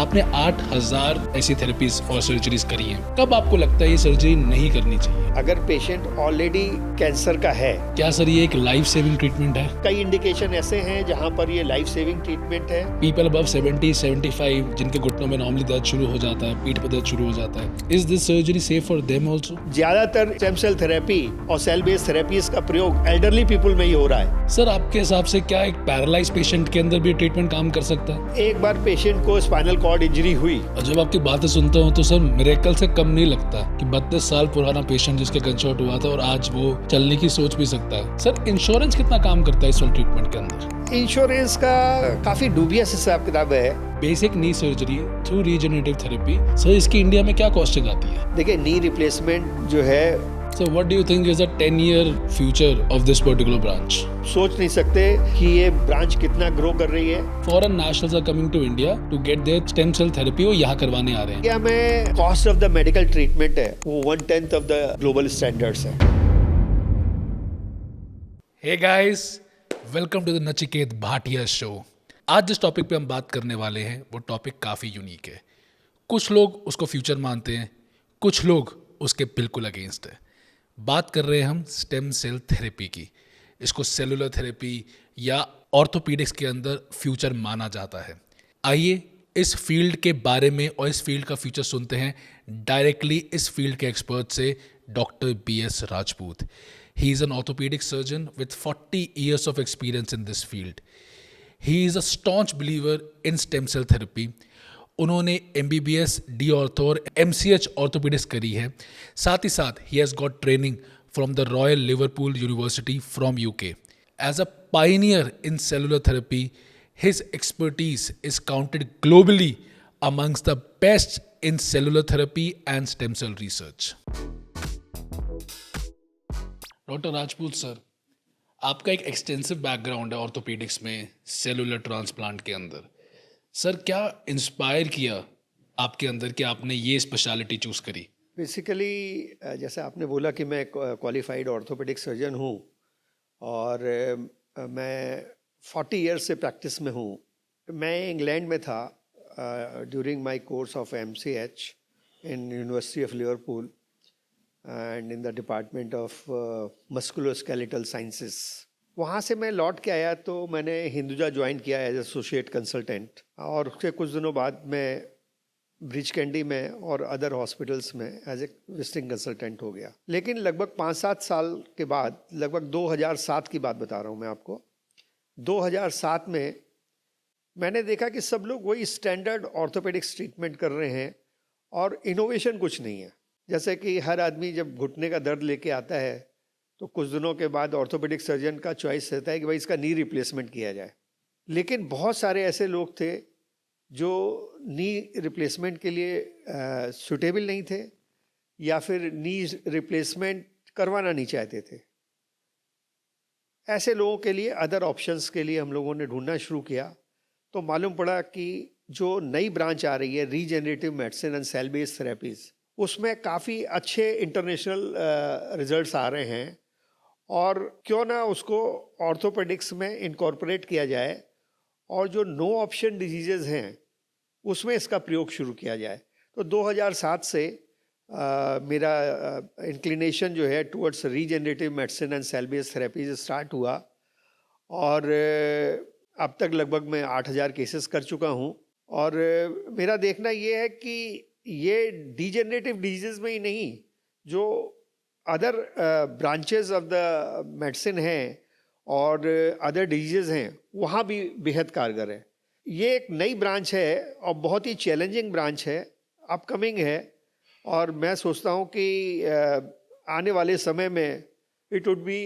आपने 8,000 ऐसी थेरेपीज और सर्जरीज करी हैं। कब आपको लगता है ये सर्जरी नहीं करनी चाहिए? अगर पेशेंट ऑलरेडी कैंसर का है, क्या सर ये एक लाइफ सेविंग ट्रीटमेंट है? कई इंडिकेशन ऐसे हैं जहां पर ये लाइफ सेविंग ट्रीटमेंट है। पीपल अबव 70, 75 जिनके घुटनों में नॉर्मली दर्द शुरू हो जाता है, पीठ पर दर्द शुरू हो जाता है, is this surgery safe for them also? ज्यादातर स्टेम सेल थेरेपी और सेल बेस्ड थेरेपीज का प्रयोग एल्डरली पीपल में ही हो रहा है। सर आपके हिसाब से क्या एक पैरालाइज पेशेंट के अंदर भी ट्रीटमेंट काम कर सकता है? एक बार पेशेंट को स्पाइनल कॉर्ड इंजरी हुई, और जब आपकी बातें सुनता हूँ तो सर मिरेकल से कम नहीं लगता कि 32 साल पुराना पेशेंट जिसके गनशॉट हुआ था और आज वो चलने की सोच भी सकता है। सर इंश्योरेंस कितना काम करता है इस वाले ट्रीटमेंट के अंदर? इंश्योरेंस का काफी डूबियस हिसाब किताब है। बेसिक नी surgery through regenerative therapy, sir इसकी इंडिया में क्या कॉस्टिंग आती है? देखिए, नी रिप्लेसमेंट जो है, So what do you think is the 10-year future of this particular branch? सोच नहीं सकते कि ये ब्रांच कितना ग्रो कर रही है। Foreign nationals are coming to India to get their stem cell therapy, वो यहाँ करवाने आ रहे हैं। इंडिया में cost of the medical treatment है वो 1/10 ऑफ द ग्लोबल स्टैंडर्ड्स है। Hey guys, welcome to the Nachiket Bhatia show. आज जिस टॉपिक पे हम बात करने वाले हैं वो टॉपिक काफ़ी यूनिक है। कुछ लोग उसको फ्यूचर मानते हैं, कुछ लोग उसके बिल्कुल अगेंस्ट है। बात कर रहे हैं हम स्टेम सेल थेरेपी की। इसको सेलुलर थेरेपी या ऑर्थोपीडिक्स के अंदर फ्यूचर माना जाता है। आइए इस फील्ड के बारे में और इस फील्ड का फ्यूचर सुनते हैं डायरेक्टली इस फील्ड के एक्सपर्ट से, doctor BS Rajput. He is an orthopaedic surgeon with 40 years of experience in this field. He is a staunch believer in stem cell therapy. उन्होंने MBBS, D ऑर्थो और MCH orthopaedics करी है। साथ ही साथ ही has got training from the Royal Liverpool University from UK. As a pioneer in cellular therapy, his expertise is counted globally amongst the best in cellular therapy and stem cell research. Doctor Rajput sir, आपका एक extensive background है orthopaedics में, cellular transplant के अंदर। Sir क्या inspire किया आपके अंदर कि आपने ये स्पेशलिटी चूज करी? बेसिकली जैसे आपने बोला कि मैं क्वालिफाइड ऑर्थोपेडिक सर्जन हूँ और मैं 40 इयर्स से प्रैक्टिस में हूँ। मैं इंग्लैंड में था during my course of MCH in university of Liverpool and in the department of musculoskeletal sciences. वहाँ से मैं लौट के आया तो मैंने हिंदुजा ज्वाइन किया एज एसोसिएट कंसल्टेंट, और उसके कुछ दिनों बाद मैं ब्रिज कैंडी में और अदर हॉस्पिटल्स में एज ए विजिटिंग कंसल्टेंट हो गया। लेकिन लगभग 5-7 साल के बाद, लगभग 2007 की बात बता रहा हूँ मैं आपको, 2007 में मैंने देखा कि सब लोग वही स्टैंडर्ड ऑर्थोपेडिक्स ट्रीटमेंट कर रहे हैं और इनोवेशन कुछ नहीं है। जैसे कि हर आदमी जब घुटने का दर्द लेके आता है तो कुछ दिनों के बाद ऑर्थोपेडिक सर्जन का चॉइस रहता है कि भाई इसका नी रिप्लेसमेंट किया जाए। लेकिन बहुत सारे ऐसे लोग थे जो नी रिप्लेसमेंट के लिए सूटेबल नहीं थे या फिर नी रिप्लेसमेंट करवाना नहीं चाहते थे। ऐसे लोगों के लिए अदर ऑप्शंस के लिए हम लोगों ने ढूंढना शुरू किया तो मालूम पड़ा कि जो नई ब्रांच आ रही है regenerative medicine and cell based therapies, उसमें काफ़ी अच्छे इंटरनेशनल रिजल्ट्स आ रहे हैं और क्यों ना उसको ऑर्थोपेडिक्स में इनकॉर्पोरेट किया जाए और जो नो ऑप्शन डिजीजेज हैं उसमें इसका प्रयोग शुरू किया जाए। तो 2007 से मेरा इंक्लिनेशन जो है towards regenerative medicine and cell based therapies start हुआ और अब तक लगभग मैं 8,000 केसेस कर चुका हूँ। और मेरा देखना ये है कि ये डीजेनरेटिव डिजीज़ में ही नहीं, जो other branches of the medicine हैं और अदर डिजीज़ हैं वहाँ भी बेहद कारगर है। ये एक नई ब्रांच है और बहुत ही चैलेंजिंग ब्रांच है, अपकमिंग है, और मैं सोचता हूँ कि आने वाले समय में it would be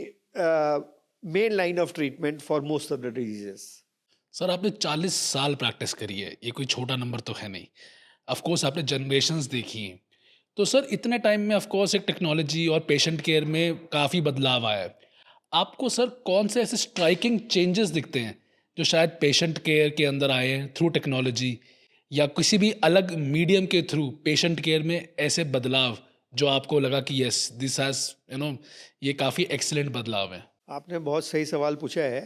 main line of treatment for most of the diseases. Sir आपने 40 साल प्रैक्टिस करी है, ये कोई छोटा नंबर तो है नहीं। ऑफ कोर्स आपने जनरेशन्स देखी हैं, तो सर इतने टाइम में ऑफ कोर्स एक टेक्नोलॉजी और पेशेंट केयर में काफ़ी बदलाव आया है। आपको सर कौन से ऐसे स्ट्राइकिंग चेंजेस दिखते हैं जो शायद पेशेंट केयर के अंदर आए हैं थ्रू टेक्नोलॉजी या किसी भी अलग मीडियम के थ्रू पेशेंट केयर में ऐसे बदलाव जो आपको लगा कि यस दिस हैज़ ये काफ़ी एक्सीलेंट बदलाव है? आपने बहुत सही सवाल पूछा है।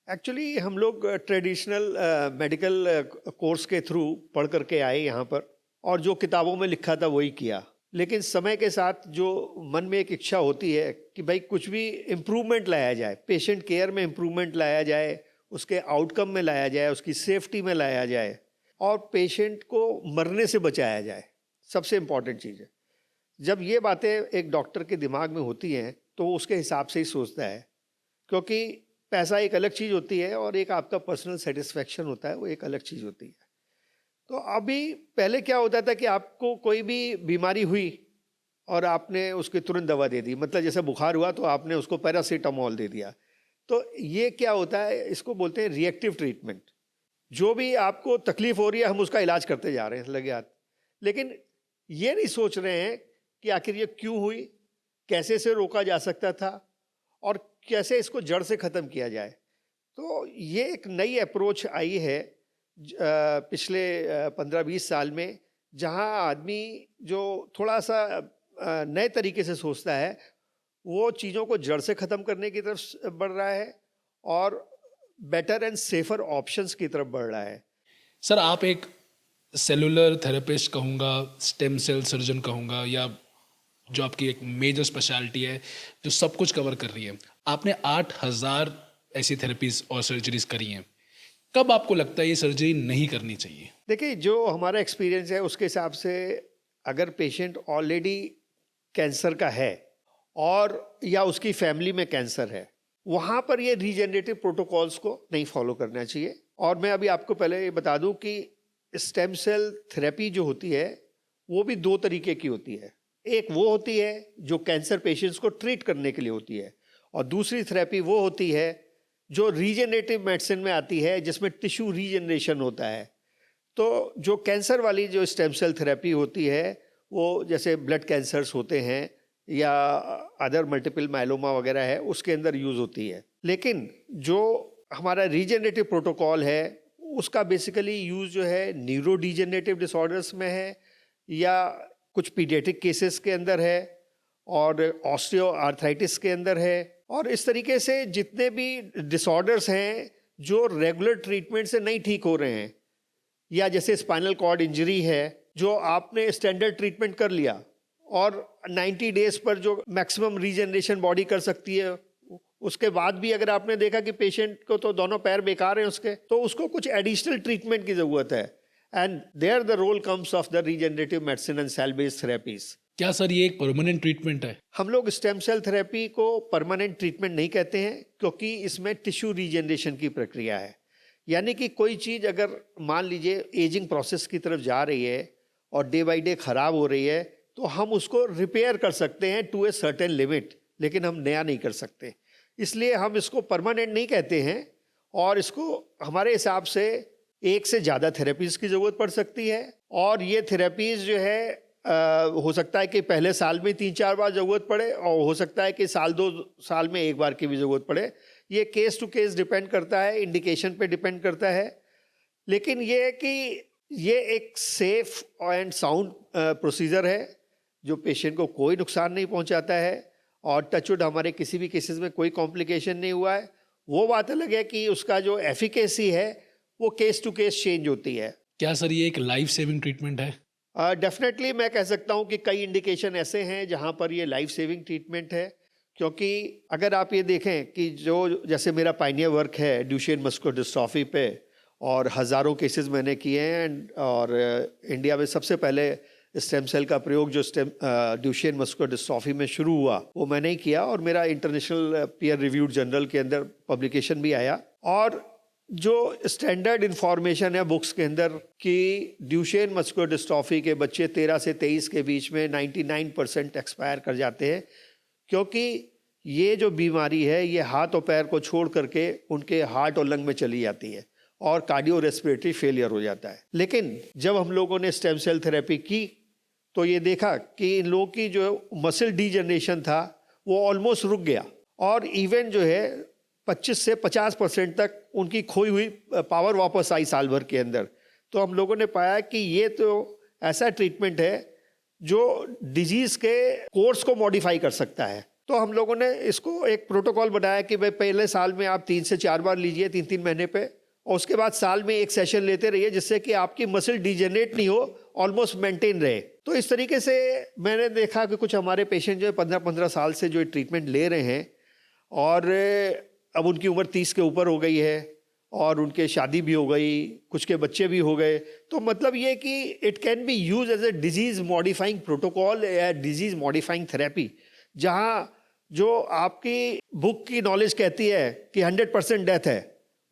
एक्चुअली हम लोग ट्रेडिशनल मेडिकल कोर्स के थ्रू पढ़ करके आए यहाँ पर, और जो किताबों में लिखा था वही किया। लेकिन समय के साथ जो मन में एक इच्छा होती है कि भाई कुछ भी इम्प्रूवमेंट लाया जाए, पेशेंट केयर में इम्प्रूवमेंट लाया जाए, उसके आउटकम में लाया जाए, उसकी सेफ्टी में लाया जाए, और पेशेंट को मरने से बचाया जाए, सबसे इम्पॉर्टेंट चीज़ है। जब ये बातें एक डॉक्टर के दिमाग में होती हैं तो वो उसके हिसाब से ही सोचता है, क्योंकि पैसा एक अलग चीज़ होती है और एक आपका पर्सनल सेटिस्फेक्शन होता है, वो एक अलग चीज़ होती है। तो अभी पहले क्या होता था कि आपको कोई भी बीमारी हुई और आपने उसकी तुरंत दवा दे दी, मतलब जैसे बुखार हुआ तो आपने उसको पैरासीटामोल दे दिया। तो ये क्या होता है, इसको बोलते हैं रिएक्टिव ट्रीटमेंट। जो भी आपको तकलीफ हो रही है हम उसका इलाज करते जा रहे हैं लगे हाथ, लेकिन ये नहीं सोच रहे हैं कि आखिर ये क्यों हुई, कैसे से रोका जा सकता था, और कैसे इसको जड़ से ख़त्म किया जाए। तो ये एक नई अप्रोच आई है पिछले 15-20 साल में, जहां आदमी जो थोड़ा सा नए तरीके से सोचता है, वो चीज़ों को जड़ से ख़त्म करने की तरफ बढ़ रहा है और बेटर एंड सेफर ऑप्शंस की तरफ बढ़ रहा है। सर, आप एक सेलुलर थेरेपिस्ट कहूँगा, स्टेम सेल सर्जन कहूँगा, या जो आपकी एक मेजर स्पेशलिटी है जो सब कुछ कवर कर रही है, आपने 8,000 ऐसी थेरेपीज और सर्जरीज करी हैं। कब आपको लगता है ये सर्जरी नहीं करनी चाहिए? देखिए, जो हमारा एक्सपीरियंस है उसके हिसाब से अगर पेशेंट ऑलरेडी कैंसर का है और या उसकी फैमिली में कैंसर है, वहाँ पर ये रीजेनरेटिव प्रोटोकॉल्स को नहीं फॉलो करना चाहिए। और मैं अभी आपको पहले ये बता दूं कि स्टेम सेल थेरेपी जो होती है वो भी दो तरीके की होती है। एक वो होती है जो कैंसर पेशेंट्स को ट्रीट करने के लिए होती है, और दूसरी थेरेपी वो होती है जो रीजेनरेटिव मेडिसिन में आती है, जिसमें टिश्यू रीजनरेशन होता है। तो जो कैंसर वाली जो स्टेम सेल थेरेपी होती है, वो जैसे ब्लड कैंसर्स होते हैं या अदर मल्टीपल माइलोमा वगैरह है, उसके अंदर यूज़ होती है। लेकिन जो हमारा रीजेनरेटिव प्रोटोकॉल है उसका बेसिकली यूज़ जो है न्यूरो डिजेनरेटिव डिसऑर्डर्स में है, या कुछ पीडियाट्रिक केसेस के अंदर है, और ऑस्टियो आर्थराइटिस के अंदर है, और इस तरीके से जितने भी डिसऑर्डर्स हैं जो रेगुलर ट्रीटमेंट से नहीं ठीक हो रहे हैं, या जैसे स्पाइनल कॉर्ड इंजरी है जो आपने स्टैंडर्ड ट्रीटमेंट कर लिया और 90 डेज पर जो मैक्सिमम रीजनरेशन बॉडी कर सकती है, उसके बाद भी अगर आपने देखा कि पेशेंट को तो दोनों पैर बेकार हैं उसके, तो उसको कुछ एडिशनल ट्रीटमेंट की ज़रूरत है। And there the role comes of the regenerative medicine and cell based therapies. क्या सर ये एक परमानेंट ट्रीटमेंट है? हम लोग स्टेम सेल थेरेपी को परमानेंट ट्रीटमेंट नहीं कहते हैं, क्योंकि इसमें टिश्यू रीजनरेशन की प्रक्रिया है। यानी कि कोई चीज़ अगर मान लीजिए एजिंग प्रोसेस की तरफ जा रही है और डे बाई डे ख़राब हो रही है, तो हम उसको रिपेयर कर सकते हैं टू ए सर्टेन लिमिट, लेकिन हम नया नहीं कर सकते। इसलिए हम इसको परमानेंट नहीं कहते हैं, और इसको हमारे हिसाब से एक से ज़्यादा थेरेपीज़ की ज़रूरत पड़ सकती है। और ये थेरेपीज़ जो है हो सकता है कि पहले साल में 3-4 बार ज़रूरत पड़े, और हो सकता है कि 1-2 साल में एक बार की भी ज़रूरत पड़े। ये केस टू केस डिपेंड करता है, इंडिकेशन पे डिपेंड करता है। लेकिन ये है कि ये एक सेफ एंड साउंड प्रोसीजर है जो पेशेंट को कोई नुकसान नहीं पहुंचाता है, और टचवुड हमारे किसी भी केसेस में कोई कॉम्प्लिकेशन नहीं हुआ है। वो बात अलग है कि उसका जो एफिकेसी है वो केस टू केस चेंज होती है। क्या सर ये एक लाइफ सेविंग ट्रीटमेंट है? डेफिनेटली मैं कह सकता हूँ कि कई इंडिकेशन ऐसे हैं जहाँ पर ये लाइफ सेविंग ट्रीटमेंट है। क्योंकि अगर आप ये देखें कि जो जैसे मेरा पाइनियर वर्क है ड्यूशेन मस्कुलर डिस्ट्रॉफी पे, और हज़ारों केसेस मैंने किए हैं, और इंडिया में सबसे पहले स्टेम सेल का प्रयोग जो ड्यूशेन मस्कुलर डिस्ट्रॉफी में शुरू हुआ वो मैंने ही किया, और मेरा इंटरनेशनल पीयर रिव्यूड जर्नल के अंदर पब्लिकेशन भी आया। और जो स्टैंडर्ड इंफॉर्मेशन है बुक्स के अंदर कि ड्यूशेन मस्कुलर डिस्ट्रॉफी के बच्चे 13 से 23 के बीच में 99% एक्सपायर कर जाते हैं, क्योंकि ये जो बीमारी है ये हाथ और पैर को छोड़ करके उनके हार्ट और लंग में चली जाती है और कार्डियो रेस्पिरेटरी फेलियर हो जाता है। लेकिन जब हम लोगों ने स्टेम सेल थेरेपी की तो ये देखा कि इन लोगों की जो मसल डीजनरेशन था वो ऑलमोस्ट रुक गया, और इवन जो है 25 से 50% तक उनकी खोई हुई पावर वापस आई साल भर के अंदर। तो हम लोगों ने पाया कि ये तो ऐसा ट्रीटमेंट है जो डिजीज़ के कोर्स को मॉडिफाई कर सकता है। तो हम लोगों ने इसको एक प्रोटोकॉल बनाया कि भाई पहले साल में आप 3 से 4 बार लीजिए 3-3 महीने पे, और उसके बाद साल में एक सेशन लेते रहिए, जिससे कि आपकी मसल डिजेनरेट नहीं हो, ऑलमोस्ट मेंटेन रहे। तो इस तरीके से मैंने देखा कि कुछ हमारे पेशेंट जो है 15-15 साल से जो ट्रीटमेंट ले रहे हैं, और अब उनकी उम्र 30 के ऊपर हो गई है, और उनके शादी भी हो गई, कुछ के बच्चे भी हो गए। तो मतलब ये कि it can be use as a disease modifying protocol या डिजीज मॉडिफाइंग थेरेपी, जहाँ जो आपकी बुक की नॉलेज कहती है कि 100% डेथ है,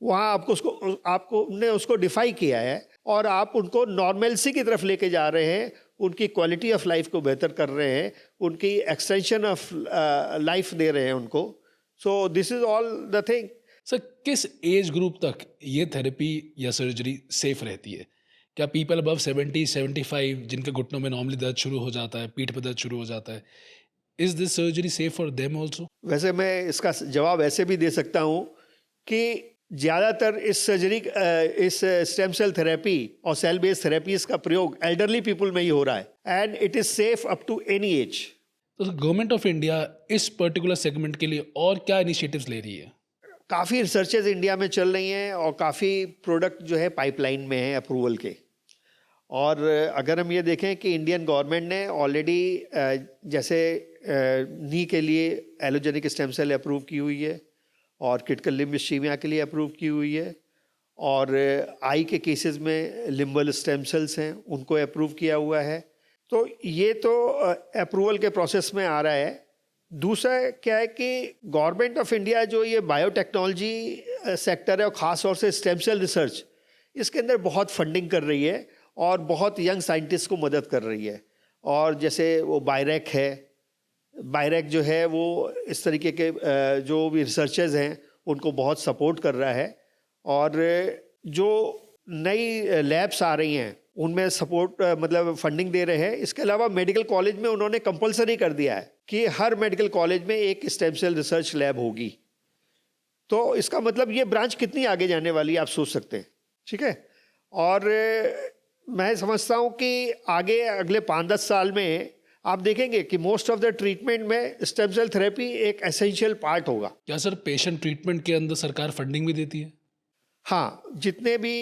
वहाँ आपने उसको डिफाई किया है, और आप उनको नॉर्मलसी की तरफ लेके जा रहे हैं, उनकी क्वालिटी ऑफ लाइफ को बेहतर कर रहे हैं, उनकी एक्सटेंशन ऑफ लाइफ दे रहे हैं उनको। So this is all the thing. Sir, किस एज ग्रुप तक ये थेरेपी या सर्जरी सेफ रहती है? क्या पीपल अबव 70-75 जिनके घुटनों में नॉर्मली दर्द शुरू हो जाता है, पीठ पे दर्द शुरू हो जाता है, is this surgery safe for them also? वैसे मैं इसका जवाब ऐसे भी दे सकता हूँ कि ज़्यादातर इस स्टेम सेल थेरेपी और सेल बेस्ड थेरेपीज का प्रयोग एल्डरली पीपल में ही हो रहा है, and it is safe up to any age. तो गवर्नमेंट ऑफ इंडिया इस पर्टिकुलर सेगमेंट के लिए और क्या इनिशिएटिव्स ले रही है? काफ़ी रिसर्चेज इंडिया में चल रही हैं, और काफ़ी प्रोडक्ट जो है पाइपलाइन में है अप्रूवल के। और अगर हम ये देखें कि इंडियन गवर्नमेंट ने ऑलरेडी जैसे नी के लिए एलोजेनिक स्टेम सेल अप्रूव की हुई है, और क्रिटिकल लिम्ब इस्कीमिया के लिए अप्रूव की हुई है, और आई के केसेस में लिम्बल स्टेम सेल्स हैं उनको अप्रूव किया हुआ है। तो ये तो अप्रूवल के प्रोसेस में आ रहा है। दूसरा क्या है कि गवर्नमेंट ऑफ इंडिया जो ये बायोटेक्नोलॉजी सेक्टर है, और ख़ास तौर से स्टेम सेल रिसर्च, इसके अंदर बहुत फंडिंग कर रही है, और बहुत यंग साइंटिस्ट को मदद कर रही है। और जैसे वो बायरेक है, बायरेक जो है वो इस तरीके के जो भी रिसर्चर्स हैं उनको बहुत सपोर्ट कर रहा है, और जो नई लैब्स आ रही हैं उनमें सपोर्ट मतलब फंडिंग दे रहे हैं। इसके अलावा मेडिकल कॉलेज में उन्होंने कंपलसरी कर दिया है कि हर मेडिकल कॉलेज में एक स्टेम सेल रिसर्च लैब होगी। तो इसका मतलब ये ब्रांच कितनी आगे जाने वाली है आप सोच सकते हैं, ठीक है। और मैं समझता हूँ कि आगे अगले 5-10 साल में आप देखेंगे कि मोस्ट ऑफ द ट्रीटमेंट में स्टेम सेल थेरेपी एक एसेंशियल पार्ट होगा। क्या सर पेशेंट ट्रीटमेंट के अंदर सरकार फंडिंग भी देती है? हाँ, जितने भी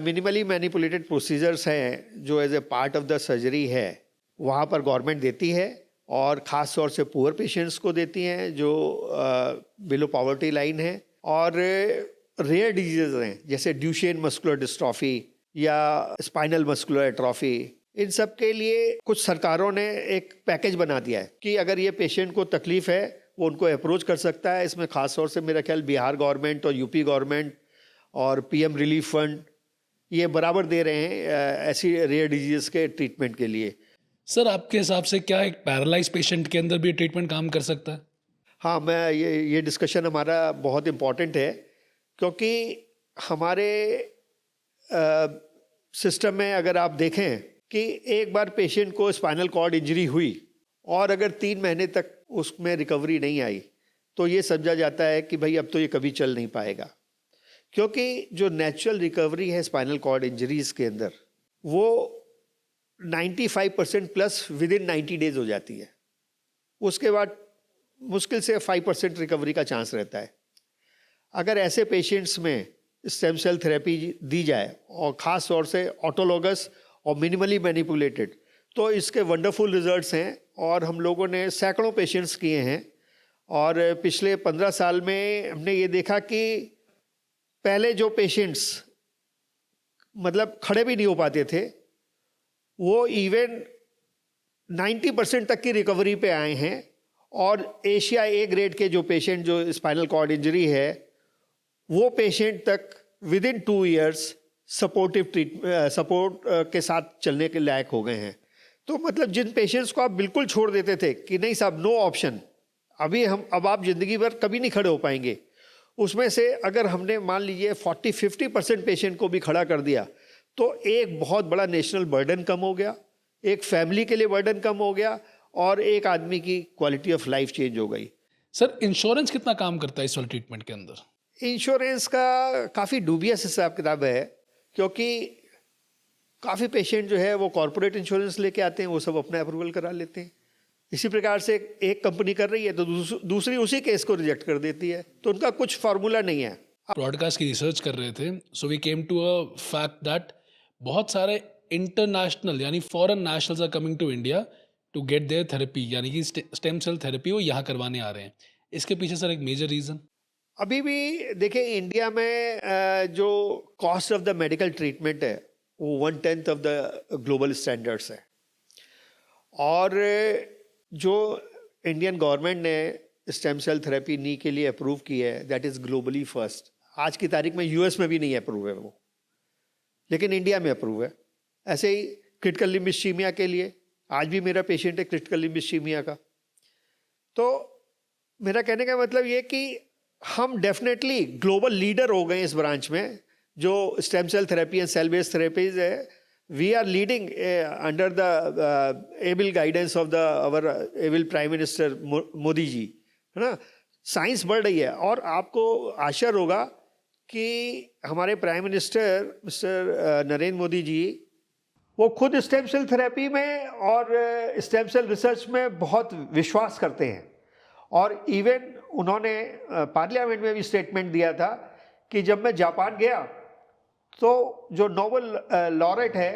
मिनिमली मैनिपुलेटेड प्रोसीजर्स हैं जो as a part of the surgery है, वहाँ पर गवर्नमेंट देती है, और ख़ास तौर से पुअर पेशेंट्स को देती हैं जो बिलो पॉवर्टी लाइन है, और रेयर डिजीज़ हैं जैसे ड्यूशेन मस्कुलर डिस्ट्रॉफी या स्पाइनल मस्कुलर एट्रोफी। इन सब के लिए कुछ सरकारों ने एक पैकेज बना दिया है कि अगर ये पेशेंट को तकलीफ़ है वो उनको अप्रोच कर सकता है। इसमें ख़ास तौर से मेरा ख्याल बिहार गवर्नमेंट और यूपी गवर्नमेंट और पीएम रिलीफ फंड ये बराबर दे रहे हैं ऐसी रेयर डिजीज़ के ट्रीटमेंट के लिए। सर, आपके हिसाब से क्या एक पैरालाइज पेशेंट के अंदर भी ट्रीटमेंट काम कर सकता है? हाँ, मैं ये डिस्कशन हमारा बहुत इम्पॉर्टेंट है, क्योंकि हमारे सिस्टम में अगर आप देखें कि एक बार पेशेंट को स्पाइनल कॉर्ड इंजरी हुई और अगर 3 महीने तक उसमें रिकवरी नहीं आई, तो ये समझा जाता है कि भाई अब तो ये कभी चल नहीं पाएगा। क्योंकि जो नेचुरल रिकवरी है स्पाइनल कॉर्ड इंजरीज़ के अंदर, वो 95% प्लस विद इन 90 डेज हो जाती है। उसके बाद मुश्किल से 5% रिकवरी का चांस रहता है। अगर ऐसे पेशेंट्स में स्टेम सेल थेरेपी दी जाए, और ख़ास तौर से ऑटोलोगस और मिनिमली मैनिपुलेटेड, तो इसके वंडरफुल रिजल्ट्स हैं, और हम लोगों ने सैकड़ों पेशेंट्स किए हैं। और पिछले 15 साल में हमने ये देखा कि पहले जो पेशेंट्स मतलब खड़े भी नहीं हो पाते थे, वो इवन 90% तक की रिकवरी पे आए हैं। और एशिया ए ग्रेड के जो पेशेंट जो स्पाइनल कॉर्ड इंजरी है, वो पेशेंट तक विद इन 2 इयर्स सपोर्ट के साथ चलने के लायक हो गए हैं। तो मतलब जिन पेशेंट्स को आप बिल्कुल छोड़ देते थे कि नहीं साहब नो ऑप्शन, अब आप ज़िंदगी भर कभी नहीं खड़े हो पाएंगे, उसमें से अगर हमने मान लीजिए 40-50% पेशेंट को भी खड़ा कर दिया, तो एक बहुत बड़ा नेशनल बर्डन कम हो गया, एक फैमिली के लिए बर्डन कम हो गया, और एक आदमी की क्वालिटी ऑफ लाइफ चेंज हो गई। सर, इंश्योरेंस कितना काम करता है इस वाले ट्रीटमेंट के अंदर? इंश्योरेंस का काफ़ी डूबियस हिसाब किताब है, क्योंकि काफ़ी पेशेंट जो है वो कॉर्पोरेट इंश्योरेंस लेके आते हैं, वो सब अपना अप्रूवल करा लेते हैं। इसी प्रकार से एक कंपनी कर रही है तो दूसरी उसी केस को रिजेक्ट कर देती है, तो उनका कुछ फार्मूला नहीं है। ब्रॉडकास्ट की रिसर्च कर रहे थे, so we came to a fact that बहुत सारे इंटरनेशनल यानी foreign nationals are coming to India to get their therapy, यानी कि स्टेम सेल थेरेपी वो यहाँ करवाने आ रहे हैं। इसके पीछे सर एक मेजर रीज़न? अभी भी देखिए इंडिया में जो cost of the medical treatment है वो 1/10 ऑफ द ग्लोबल स्टैंडर्ड्स है, और जो इंडियन गवर्नमेंट ने स्टेम सेल थेरेपी नी के लिए अप्रूव की है दैट इज़ ग्लोबली फर्स्ट। आज की तारीख में यूएस में भी नहीं अप्रूव है वो, लेकिन इंडिया में अप्रूव है। ऐसे ही क्रिटिकल लिम्ब इस्कीमिया के लिए आज भी मेरा पेशेंट है क्रिटिकल लिम्ब इस्कीमिया का। तो मेरा कहने का मतलब ये कि हम डेफिनेटली ग्लोबल लीडर हो गए इस ब्रांच में, जो stem cell therapy and cell based therapies है। We are leading under the able guidance of the our able prime minister Modi ji, है ना। साइंस बढ़ रही है, और आपको आश्चर्य होगा कि हमारे prime minister mister Narendra Modi ji वो खुद स्टेम सेल थेरेपी में और स्टेम सेल रिसर्च में बहुत विश्वास करते हैं। और इवन उन्होंने पार्लियामेंट में भी स्टेटमेंट दिया था कि जब मैं जापान गया तो जो नोबेल लॉरेट है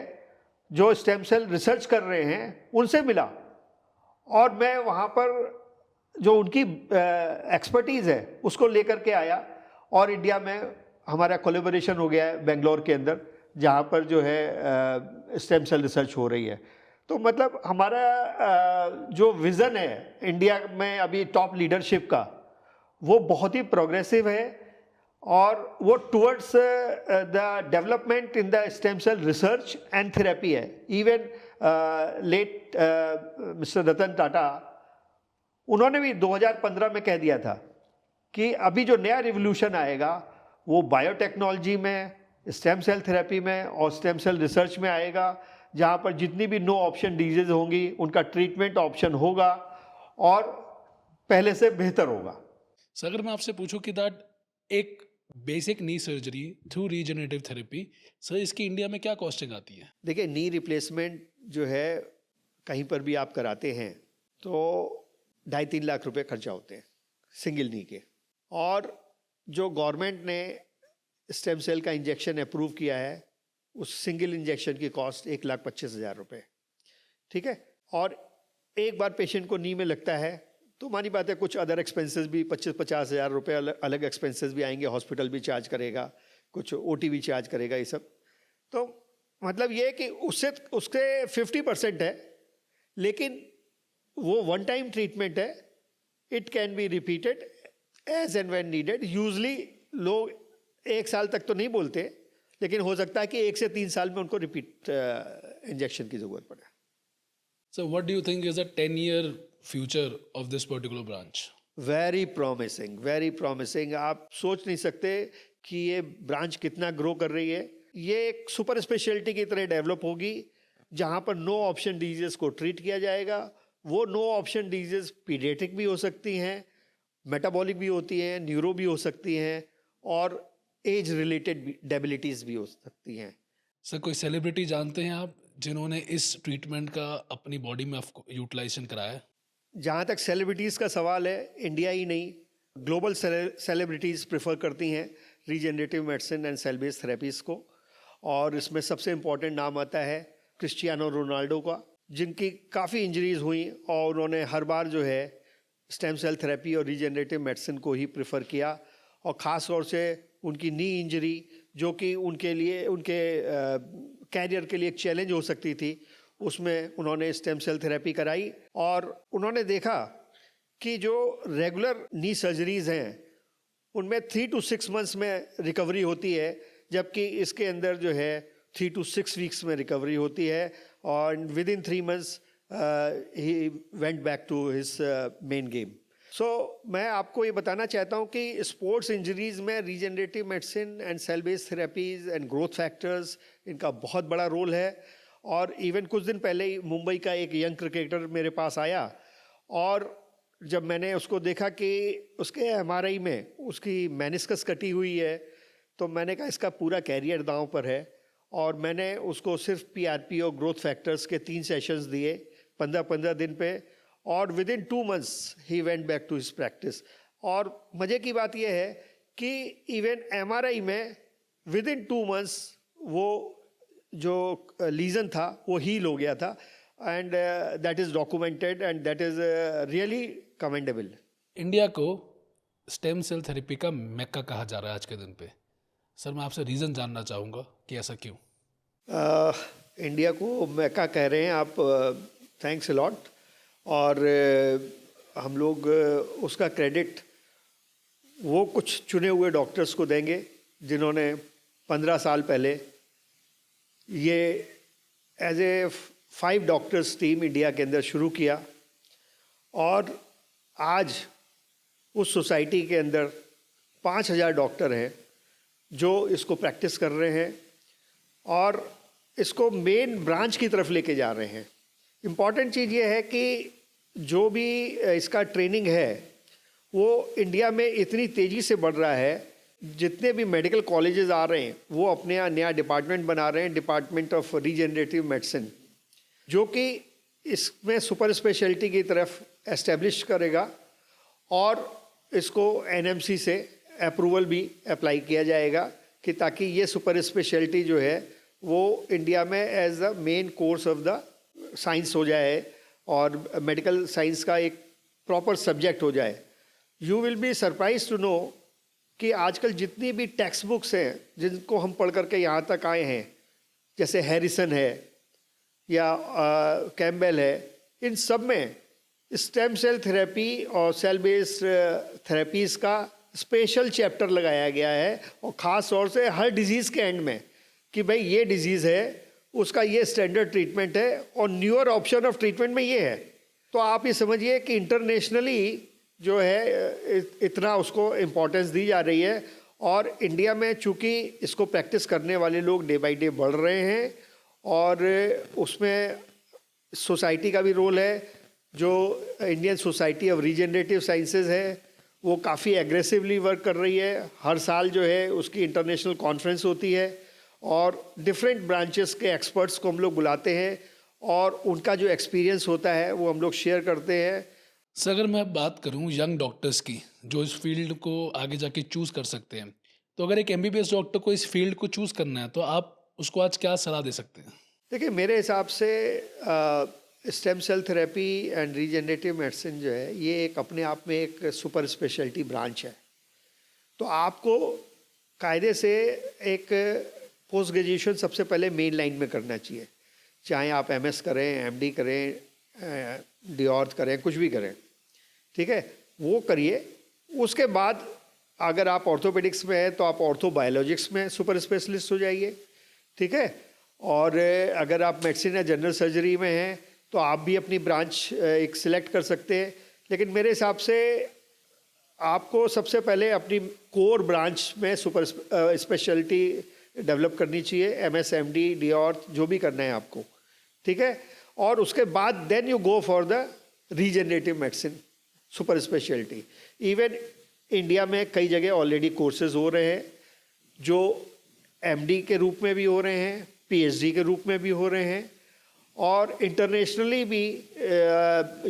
जो स्टेम सेल रिसर्च कर रहे हैं उनसे मिला, और मैं वहाँ पर जो उनकी एक्सपर्टीज़ है उसको लेकर के आया, और इंडिया में हमारा कोलैबोरेशन हो गया है बेंगलोर के अंदर, जहाँ पर जो है स्टेम सेल रिसर्च हो रही है। तो मतलब हमारा जो विज़न है इंडिया में अभी टॉप लीडरशिप का, वो बहुत ही प्रोग्रेसिव है, और वो towards the development in the stem cell research and therapy है। Even late mister Ratan Tata, उन्होंने भी 2015 में कह दिया था कि अभी जो नया रिवोल्यूशन आएगा वो बायोटेक्नोलॉजी में, स्टेम सेल थेरेपी में और स्टेम सेल रिसर्च में आएगा, जहाँ पर जितनी भी नो ऑप्शन डिजीज होंगी उनका ट्रीटमेंट ऑप्शन होगा और पहले से बेहतर होगा। सर अगर मैं आपसे पूछूं कि दैट एक बेसिक नी surgery through regenerative therapy, sir इसकी इंडिया में क्या कॉस्टिंग आती है? देखिए नी रिप्लेसमेंट जो है कहीं पर भी आप कराते हैं तो 2.5-3 लाख रुपए खर्चा होते हैं सिंगल नी के, और जो गवर्नमेंट ने स्टेम सेल का इंजेक्शन अप्रूव किया है उस सिंगल इंजेक्शन की कॉस्ट 1,25,000 रुपये, ठीक है। और एक बार पेशेंट को नी में लगता है तो मानी बात है कुछ अदर एक्सपेंसेस भी 25-50,000 रुपये अलग एक्सपेंसेस भी आएंगे, हॉस्पिटल भी चार्ज करेगा, कुछ ओटी भी चार्ज करेगा, ये सब। तो मतलब ये कि उससे उसके 50% है, लेकिन वो वन टाइम ट्रीटमेंट है, it can be repeated as and when needed. Usually लोग 1 साल तक तो नहीं बोलते, लेकिन हो सकता है कि 1 से 3 साल में उनको रिपीट इंजेक्शन की ज़रूरत पड़े। So what do you think is the 10-year future of this particular branch? Very promising, very promising. आप सोच नहीं सकते कि ये ब्रांच कितना ग्रो कर रही है। ये एक सुपर स्पेशलिटी की तरह डेवलप होगी, जहाँ पर नो ऑप्शन डिजीज़ को ट्रीट किया जाएगा। वो नो ऑप्शन डिजीज़ पीडियाट्रिक भी हो सकती हैं, मेटाबॉलिक भी होती हैं, न्यूरो भी हो सकती हैं, और एज रिलेटेड डेबिलिटीज़ भी हो सकती हैं। सर कोई सेलिब्रिटी जानते हैं आप जिन्होंने इस ट्रीटमेंट का अपनी बॉडी में यूटिलाइजेशन कराया है? जहाँ तक सेलिब्रिटीज़ का सवाल है, इंडिया ही नहीं ग्लोबल सेलिब्रिटीज़ प्रेफर करती हैं regenerative medicine and cell based therapies को, और इसमें सबसे इम्पोर्टेंट नाम आता है क्रिस्टियानो रोनाल्डो का, जिनकी काफ़ी इंजरीज हुई और उन्होंने हर बार जो है स्टेम सेल थेरेपी और रीजनरेटिव मेडिसिन को ही प्रेफर किया, और ख़ास तौर से उनकी नी इंजरी जो कि उनके लिए उनके कैरियर के लिए एक चैलेंज हो सकती थी, उसमें उन्होंने स्टेम सेल थेरेपी कराई, और उन्होंने देखा कि जो रेगुलर नी सर्जरीज़ हैं उनमें 3 to 6 मंथ्स में रिकवरी होती है, जबकि इसके अंदर जो है 3 to 6 वीक्स में रिकवरी होती है, और विद इन 3 मंथ्स ही went back to his main game. So मैं आपको ये बताना चाहता हूँ कि स्पोर्ट्स इंजरीज़ में regenerative medicine and cell based therapies and growth factors इनका बहुत बड़ा रोल है। और इवन कुछ दिन पहले ही मुंबई का एक यंग क्रिकेटर मेरे पास आया, और जब मैंने उसको देखा कि उसके एमआरआई में उसकी मेनिस्कस कटी हुई है, तो मैंने कहा इसका पूरा कैरियर दांव पर है, और मैंने उसको सिर्फ पीआरपी और ग्रोथ फैक्टर्स के 3 सेशंस दिए 15-15 दिन पे, और विद इन 2 months ही went back to his practice. और मज़े की बात यह है कि इवन MRI में विद इन 2 months वो जो लीजन था वो हील हो गया था, and that is documented and that is really commendable. India को स्टेम सेल थेरेपी का मेक्का कहा जा रहा है आज के दिन पे। सर मैं आपसे रीज़न जानना चाहूँगा कि ऐसा क्यों। इंडिया को मैका कह रहे हैं आप, थैंक्स अ लॉट। और हम लोग उसका क्रेडिट वो कुछ चुने हुए डॉक्टर्स को देंगे जिन्होंने 15 साल पहले ये as a 5 doctors team India के अंदर शुरू किया, और आज उस सोसाइटी के अंदर 5000 डॉक्टर हैं जो इसको प्रैक्टिस कर रहे हैं और इसको मेन ब्रांच की तरफ लेके जा रहे हैं। इम्पॉर्टेंट चीज़ ये है कि जो भी इसका ट्रेनिंग है वो इंडिया में इतनी तेज़ी से बढ़ रहा है, जितने भी मेडिकल कॉलेजेस आ रहे हैं वो अपने यहाँ नया डिपार्टमेंट बना रहे हैं, डिपार्टमेंट ऑफ रीजनरेटिव मेडिसिन, जो कि इसमें सुपर स्पेशलिटी की तरफ एस्टेब्लिश करेगा और इसको NMC से अप्रूवल भी अप्लाई किया जाएगा कि ताकि ये सुपर स्पेशलिटी जो है वो इंडिया में as the main course of the science हो जाए और मेडिकल साइंस का एक प्रॉपर सब्जेक्ट हो जाए। You will be surprise to know कि आजकल जितनी भी टेक्स्ट बुक्स हैं जिनको हम पढ़ करके यहाँ तक आए हैं, जैसे हैरिसन है या कैम्बेल है, इन सब में स्टेम सेल थेरेपी और सेल बेस्ड थेरेपीज़ का स्पेशल चैप्टर लगाया गया है, और ख़ास तौर से हर डिजीज़ के एंड में कि भाई ये डिजीज़ है, उसका ये स्टैंडर्ड ट्रीटमेंट है और न्यूअर ऑप्शन ऑफ ट्रीटमेंट में ये है। तो आप ये समझिए कि इंटरनेशनली जो है इतना उसको इम्पोर्टेंस दी जा रही है, और इंडिया में चूँकि इसको प्रैक्टिस करने वाले लोग डे बाई डे बढ़ रहे हैं, और उसमें सोसाइटी का भी रोल है। जो Indian society of regenerative sciences है वो काफ़ी एग्रेसिवली वर्क कर रही है। हर साल जो है उसकी इंटरनेशनल कॉन्फ्रेंस होती है और डिफरेंट ब्रांचेस के एक्सपर्ट्स को हम लोग बुलाते हैं और उनका जो एक्सपीरियंस होता है वो हम लोग शेयर करते हैं। सर अगर मैं बात करूं यंग डॉक्टर्स की जो इस फील्ड को आगे जाके चूज़ कर सकते हैं, तो अगर एक MBBS डॉक्टर को इस फील्ड को चूज़ करना है तो आप उसको आज क्या सलाह दे सकते हैं? देखिए, मेरे हिसाब से stem cell therapy and regenerative medicine जो है ये एक अपने आप में एक सुपर स्पेशलिटी ब्रांच है। तो आपको कायदे से एक पोस्ट ग्रेजुएशन सबसे पहले मेन लाइन में करना चाहिए, चाहे आप MS करें, MD करें, DORT करें, कुछ भी करें, ठीक है, वो करिए। उसके बाद अगर आप ऑर्थोपेडिक्स में हैं तो आप ऑर्थोबायोलॉजिक्स में सुपर स्पेशलिस्ट हो जाइए, ठीक है। और अगर आप मेडिसिन या जनरल सर्जरी में हैं तो आप भी अपनी ब्रांच एक सिलेक्ट कर सकते हैं। लेकिन मेरे हिसाब से आपको सबसे पहले अपनी कोर ब्रांच में सुपर स्पेशलिटी डेवलप करनी चाहिए, MS, MD, DORT जो भी करना है आपको, ठीक है। और उसके बाद then you go for the regenerative medicine super speciality. Even India में कई जगह ऑलरेडी कोर्सेज हो रहे हैं जो MD के रूप में भी हो रहे हैं, PhD के रूप में भी हो रहे हैं, और इंटरनेशनली भी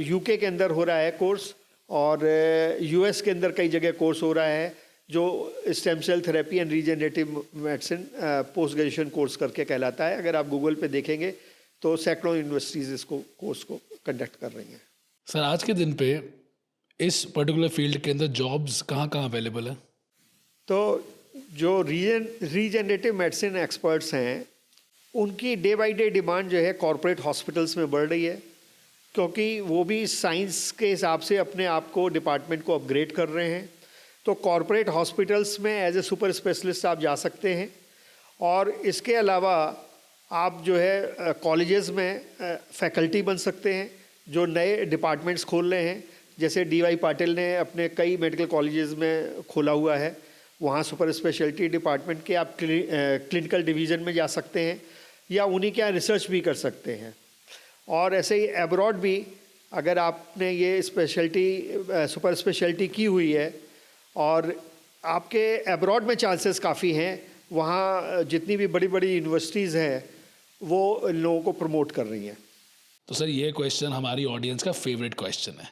UK के अंदर हो रहा है कोर्स, और US के अंदर कई जगह कोर्स हो रहा है जो stem cell therapy and regenerative medicine post graduation course करके कहलाता है। अगर आप गूगल पे देखेंगे तो सैकड़ों यूनिवर्सिटीज़ इसको कोर्स को कंडक्ट कर रही हैं। सर आज के दिन पे इस पर्टिकुलर फील्ड के अंदर जॉब्स कहाँ कहाँ अवेलेबल है? तो जो रीजनरेटिव मेडिसिन एक्सपर्ट्स हैं उनकी डे बाई डे डिमांड जो है कॉरपोरेट हॉस्पिटल्स में बढ़ रही है, क्योंकि वो भी साइंस के हिसाब से अपने आप को डिपार्टमेंट को अपग्रेड कर रहे हैं। तो कॉरपोरेट हॉस्पिटल्स में एज ए सुपर स्पेशलिस्ट आप जा सकते हैं, और इसके अलावा आप जो है कॉलेजेस में फैकल्टी बन सकते हैं जो नए डिपार्टमेंट्स खोल रहे हैं। जैसे DY पाटिल ने अपने कई मेडिकल कॉलेजेस में खोला हुआ है, वहाँ सुपर स्पेशलिटी डिपार्टमेंट के आप क्लिनिकल डिवीज़न में जा सकते हैं या उन्हीं के यहाँ रिसर्च भी कर सकते हैं। और ऐसे ही एब्रॉड भी अगर आपने ये स्पेशलिटी सुपर स्पेशलिटी की हुई है और आपके एब्रॉड में चांसेस काफ़ी हैं, वहाँ जितनी भी बड़ी बड़ी यूनिवर्सिटीज़ हैं वो इन लोगों को प्रमोट कर रही हैं। तो सर ये क्वेश्चन हमारी ऑडियंस का फेवरेट क्वेश्चन है।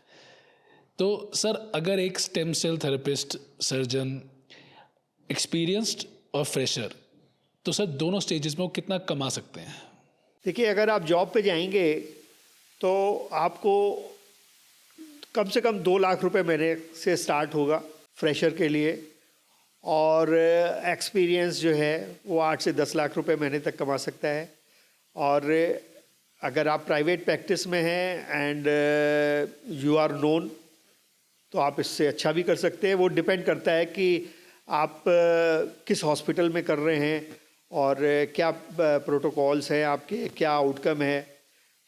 तो सर अगर एक stem cell therapist, surgeon, experienced और फ्रेशर, तो सर दोनों स्टेजेस में वो कितना कमा सकते हैं? देखिए, अगर आप जॉब पे जाएंगे तो आपको कम से कम 2 लाख रुपए महीने से स्टार्ट होगा फ्रेशर के लिए, और एक्सपीरियंस जो है वो 8 से 10 लाख रुपए महीने तक कमा सकता है। और अगर आप प्राइवेट प्रैक्टिस में हैं एंड यू आर नोन, तो आप इससे अच्छा भी कर सकते हैं। वो डिपेंड करता है कि आप किस हॉस्पिटल में कर रहे हैं और क्या प्रोटोकॉल्स हैं आपके, क्या आउटकम है,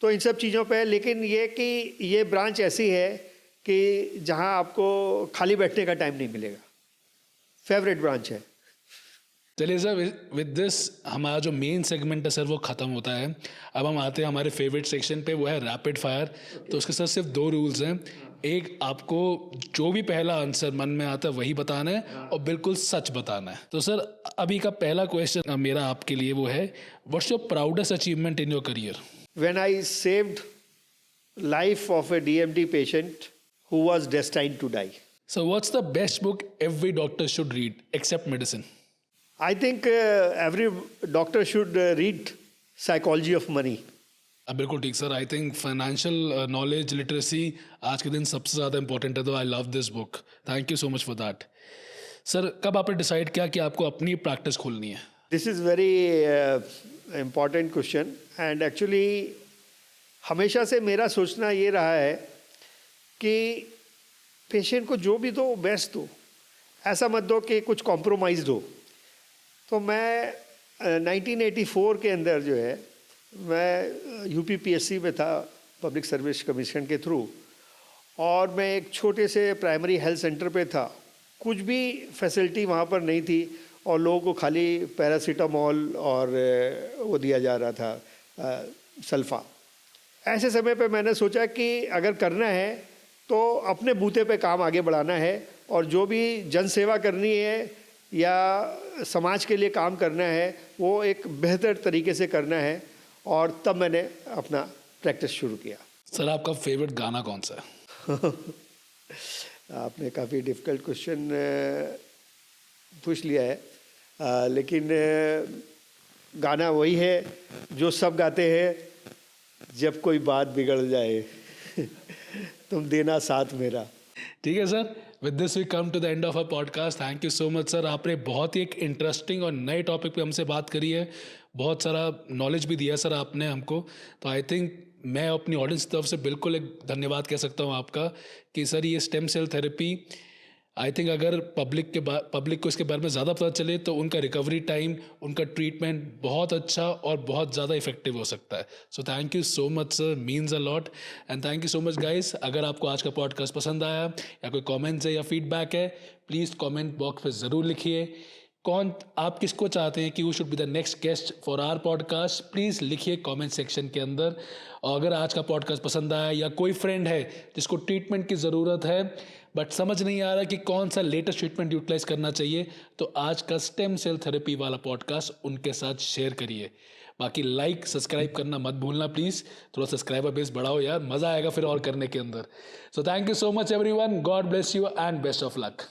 तो इन सब चीज़ों पे। लेकिन ये कि ये ब्रांच ऐसी है कि जहां आपको खाली बैठने का टाइम नहीं मिलेगा। फेवरेट ब्रांच है। चलिए सर, विद दिस हमारा जो मेन सेगमेंट है सर वो ख़त्म होता है। अब हम आते हैं हमारे फेवरेट सेक्शन पे, वो है रैपिड फायर। तो उसके सर सिर्फ 2 रूल्स हैं। एक, आपको जो भी पहला आंसर मन में आता है वही बताना है और बिल्कुल सच बताना है। तो सर अभी का पहला क्वेश्चन मेरा आपके लिए वो है, what's your proudest achievement in your career? When I saved life of a DMD patient who was destined to die. So what's the best book every doctor should read except medicine? I think every doctor should read Psychology of Money. बिल्कुल ठीक sir. I think financial knowledge, literacy आज के दिन सबसे ज़्यादा important है। तो I love this book. Thank you so much for that. Sir कब आपने डिसाइड किया कि आपको अपनी प्रैक्टिस खोलनी है? This is very important question and actually हमेशा से मेरा सोचना ये रहा है कि पेशेंट को जो भी दो बेस्ट दो, ऐसा मत दो कि कुछ कॉम्प्रोमाइज़ हो। तो मैं 1984 के अंदर जो है, मैं यूपीपीएससी में था, पब्लिक सर्विस कमीशन के थ्रू, और मैं एक छोटे से प्राइमरी हेल्थ सेंटर पे था। कुछ भी फैसिलिटी वहाँ पर नहीं थी और लोगों को खाली पैरासीटामोल और वो दिया जा रहा था सल्फा। ऐसे समय पे मैंने सोचा कि अगर करना है तो अपने बूते पे काम आगे बढ़ाना है और जो भी जन सेवा करनी है या समाज के लिए काम करना है वो एक बेहतर तरीके से करना है, और तब मैंने अपना प्रैक्टिस शुरू किया। सर आपका फेवरेट गाना कौन सा है? आपने काफ़ी डिफ़िकल्ट क्वेश्चन पूछ लिया है, लेकिन गाना वही है जो सब गाते हैं, जब कोई बात बिगड़ जाए तुम देना साथ मेरा। ठीक है sir, with this we come to the end of a podcast. Thank you so much sir. आपने बहुत ही एक इंटरेस्टिंग और नए टॉपिक पे हमसे बात करी है, बहुत सारा नॉलेज भी दिया सर आपने हमको। तो आई थिंक मैं अपनी ऑडियंस की तरफ से बिल्कुल एक धन्यवाद कह सकता हूँ आपका कि सर ये stem cell therapy, I think अगर पब्लिक को इसके बारे में ज़्यादा पता चले तो उनका रिकवरी टाइम, उनका ट्रीटमेंट बहुत अच्छा और बहुत ज़्यादा इफेक्टिव हो सकता है। So thank you so much sir, means a lot. And thank you so much guys. अगर आपको आज का पॉडकास्ट पसंद आया या कोई कमेंट्स है या फीडबैक है, प्लीज़ कमेंट बॉक्स में ज़रूर लिखिए। आप किसको चाहते हैं कि वो should be the next guest for our podcast, please लिखिए कमेंट सेक्शन के अंदर। और अगर आज का पॉडकास्ट पसंद आया या कोई फ्रेंड है जिसको ट्रीटमेंट की ज़रूरत है बट समझ नहीं आ रहा कि कौन सा लेटेस्ट ट्रीटमेंट यूटिलाइज करना चाहिए, तो आज का स्टेम सेल थेरेपी वाला पॉडकास्ट उनके साथ शेयर करिए। बाकी लाइक सब्सक्राइब करना मत भूलना प्लीज़। थोड़ा सब्सक्राइबर बेस बढ़ाओ यार, मज़ा आएगा फिर और करने के अंदर। So thank you so much everyone, God bless you and best of luck.